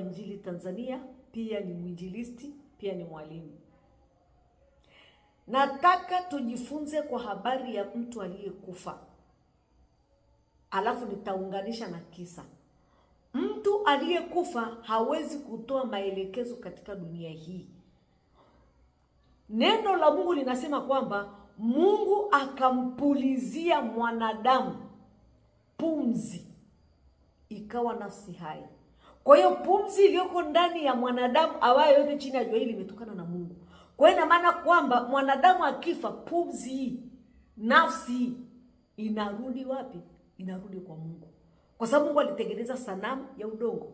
Injili Tanzania, pia ni mwinjilisti, pia ni mwalimu. Nataka tujifunze kwa habari ya mtu aliyekufa. Alafu nitaunganisha na kisa. Mtu aliyekufa hawezi kutoa maelekezo katika dunia hii. Neno la Mungu linasema kwamba Mungu akampulizia mwanadamu pumzi, ikawa nafsi hai. Kwa hiyo pumzi iliyoko ndani ya mwanadamu awaye yote chini ya jua hili imetokana na Mungu. Kwa hiyo ina maana kwamba mwanadamu akifa, pumzi hii, nafsi hii inarudi wapi? Inarudi kwa Mungu. Kwa sababu Mungu alitengeneza sanamu ya udongo.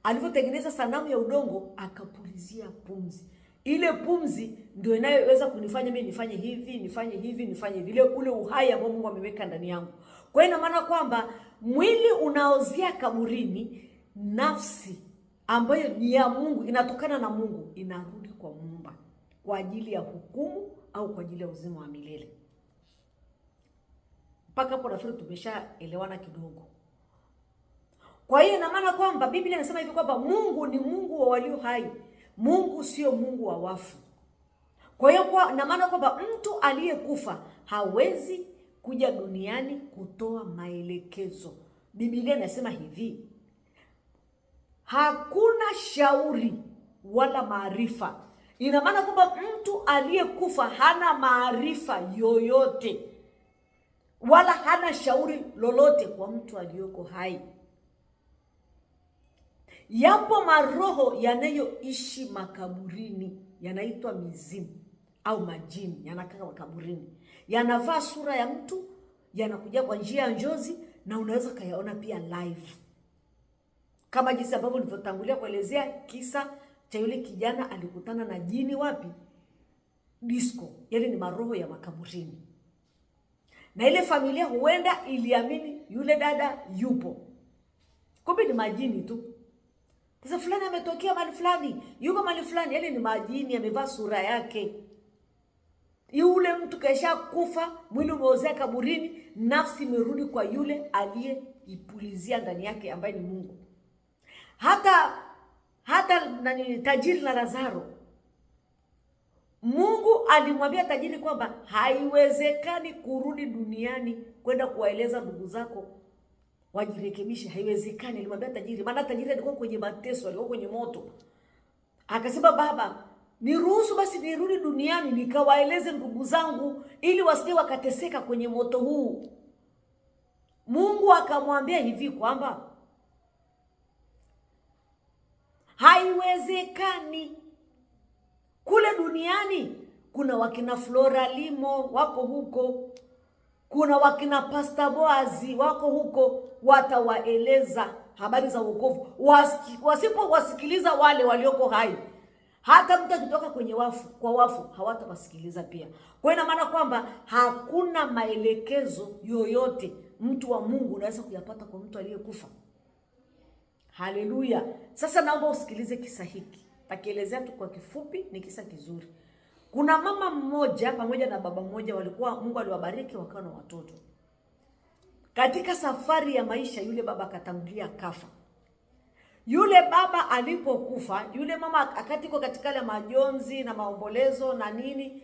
Alivyotengeneza sanamu ya udongo, akapulizia pumzi. Ile pumzi ndio inayoweza kunifanya mimi nifanye hivi, nifanye hivi, nifanye vile, ule uhai ambao Mungu ameweka ndani yangu. Kwa hiyo ina maana kwamba mwili unaozia kaburini, nafsi ambayo ni ya Mungu, inatokana na Mungu, inarudi kwa Muumba kwa ajili ya hukumu au kwa ajili ya uzima wa milele. Mpaka hapo nafikiri tumeshaelewana kidogo. Kwa hiyo ina maana kwamba Biblia inasema hivi kwamba Mungu ni Mungu wa walio hai. Mungu sio Mungu wa wafu. Kwa hiyo ina maana kwamba mtu aliyekufa hawezi kuja duniani kutoa maelekezo. Biblia inasema hivi: hakuna shauri wala maarifa. Ina maana kwamba mtu aliyekufa hana maarifa yoyote wala hana shauri lolote kwa mtu aliyoko hai. Yapo maroho yanayoishi makaburini, yanaitwa mizimu au majini, yanakaa makaburini. Yanavaa sura ya mtu, yanakuja kwa njia ya njozi, na unaweza kayaona pia live. Kama jinsi ambavyo nilivyotangulia kuelezea kisa cha yule kijana alikutana na jini wapi? Disco. Yale ni maroho ya makaburini. Na ile familia huenda iliamini yule dada yupo, kumbe ni majini tu. Sasa fulani ametokea mahali fulani, yuko mahali fulani, yale ni majini, amevaa sura yake. Yule mtu kaisha kufa, mwili umeozea kaburini, nafsi imerudi kwa yule aliyeipulizia ndani yake ambaye ni Mungu. Hata tajiri na Lazaro, Mungu alimwambia tajiri kwamba haiwezekani kurudi duniani kwenda kuwaeleza ndugu zako wajirekebishe, haiwezekani. Alimwambia tajiri, maana tajiri alikuwa kwenye mateso, alikuwa kwenye moto. Akasema, baba, niruhusu basi nirudi duniani nikawaeleze ndugu zangu ili wasije wakateseka kwenye moto huu. Mungu akamwambia hivi kwamba haiwezekani. Kule duniani kuna wakina Flora Limo wako huko, kuna wakina Pastor Boazi wako huko, watawaeleza habari za wokovu. Wasipowasikiliza wale walioko hai, hata mtu akitoka kwenye wafu hawatawasikiliza pia. Kwa ina maana kwamba hakuna maelekezo yoyote mtu wa Mungu unaweza kuyapata kwa mtu aliyekufa. Haleluya. Sasa naomba usikilize kisa hiki. Takielezea tu kwa kifupi, ni kisa kizuri. Kuna mama mmoja pamoja na baba mmoja, walikuwa, Mungu aliwabariki wakawa na watoto. Katika safari ya maisha, yule baba akatangulia kafa. Yule baba alipokufa, yule mama akatiko katika ile majonzi na maombolezo na nini,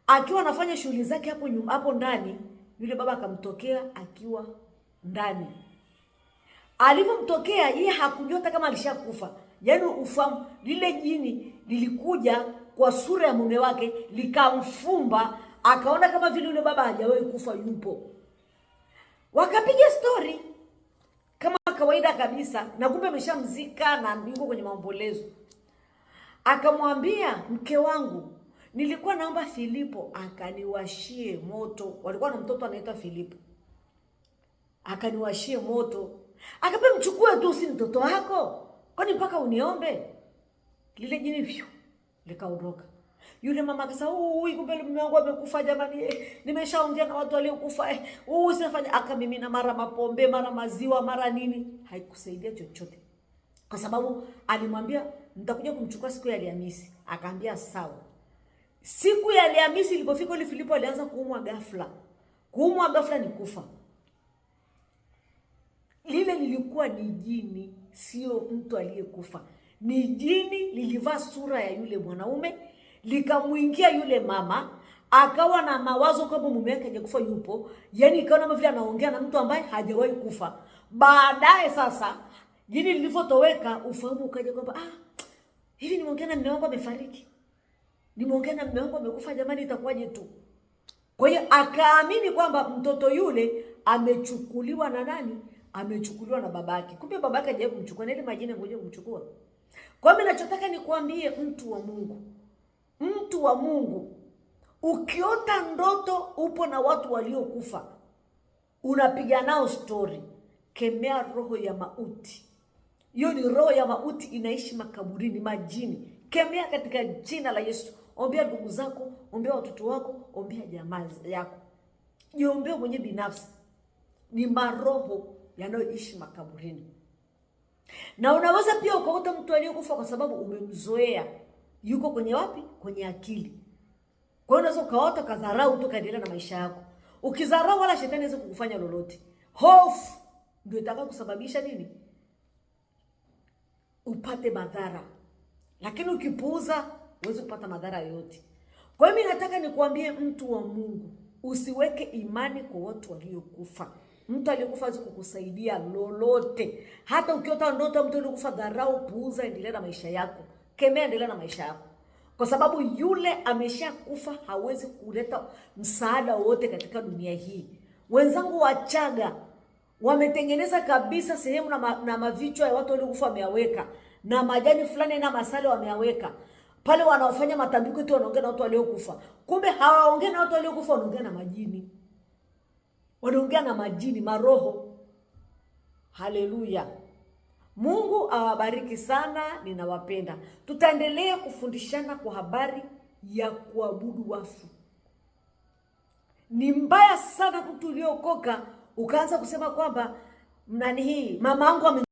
akiwa anafanya shughuli zake hapo ndani, yule baba akamtokea akiwa ndani. Alipomtokea yeye hakujua hata kama alishakufa. Yaani ufahamu, lile jini lilikuja kwa sura ya mume wake, likamfumba, akaona kama vile yule baba hajawahi kufa yupo. Wakapiga story kama kawaida kabisa, na kumbe ameshamzika na yuko kwenye maombolezo. Akamwambia, mke wangu, nilikuwa naomba Filipo akaniwashie moto. Walikuwa na mtoto anaitwa Filipo. Akaniwashie moto. Akapenda mchukue tu, si mtoto wako, kwani mpaka uniombe? Lile jini likaondoka. Yule mama akasema, kumbe mume wangu amekufa jamani, nimeshaongea na watu waliokufa, sifanya. Akamimina mara mapombe, mara maziwa, mara nini, haikusaidia chochote. Kwa sababu alimwambia nitakuja kumchukua siku ya Alhamisi. Akaambia sawa. Siku ya Alhamisi ilipofika, yule Filipo alianza kuumwa ghafla. Kuumwa ghafla ni kufa. Lile lilikuwa ni jini, sio mtu aliyekufa. Ni jini lilivaa sura ya yule mwanaume, likamwingia yule mama, akawa na mawazo kwamba mume wake hajakufa yupo. Yaani ikaona kama vile anaongea na mtu ambaye hajawahi kufa. Baadaye sasa jini lilivyotoweka, ufahamu ukaja kwamba hivi nimeongea na mume wangu amefariki. Nimeongea na mume wangu amekufa, jamani itakuwaje tu. Kwa hiyo akaamini kwamba mtoto yule amechukuliwa na nani? Amechukuliwa na babake. Kumbe babake hajawahi kumchukua, na ile majini ngoja kumchukua. Kwa hiyo ninachotaka nikuambie, mtu wa Mungu, mtu wa Mungu, ukiota ndoto upo na watu waliokufa, unapiga nao story, kemea roho ya mauti. Hiyo ni roho ya mauti, inaishi makaburini, majini. Kemea katika jina la Yesu. Ombea ndugu zako, ombea watoto wako, ombea jamaa yako. Jiombea mwenyewe binafsi. Ni maroho yanayoishi makaburini. Na unaweza pia ukaota mtu aliyekufa kwa sababu umemzoea. Yuko kwenye wapi? Kwenye akili. Kwa hiyo unaweza ukaota kadharau tu kaendelea na maisha yako. Ukidharau wala shetani hawezi kukufanya lolote. Hofu ndio itakayo kusababisha nini? Upate madhara. Lakini ukipuuza huwezi kupata madhara yoyote. Kwa hiyo mimi nataka nikuambie, mtu wa Mungu, usiweke imani kwa watu waliokufa. Mtu aliyekufa hawezi kukusaidia lolote. Hata ukiota ndoto mtu aliyekufa, dharau, puuza, endelea na maisha yako. Kemea, endelea na maisha yako. Kwa sababu yule ameshakufa, hawezi kuleta msaada wote katika dunia hii. Wenzangu Wachaga wametengeneza kabisa sehemu na mavichwa ya watu waliokufa wameyaweka, na majani fulani na masale wameyaweka. Pale wanaofanya matambiko tu wanaongea na watu waliokufa. Kumbe hawaongei na watu waliokufa, wanaongea na majini. Wanaongea na majini, maroho. Haleluya. Mungu awabariki sana, ninawapenda. Tutaendelea kufundishana kwa habari ya kuabudu wafu. Ni mbaya sana mtu uliokoka ukaanza kusema kwamba mama yangu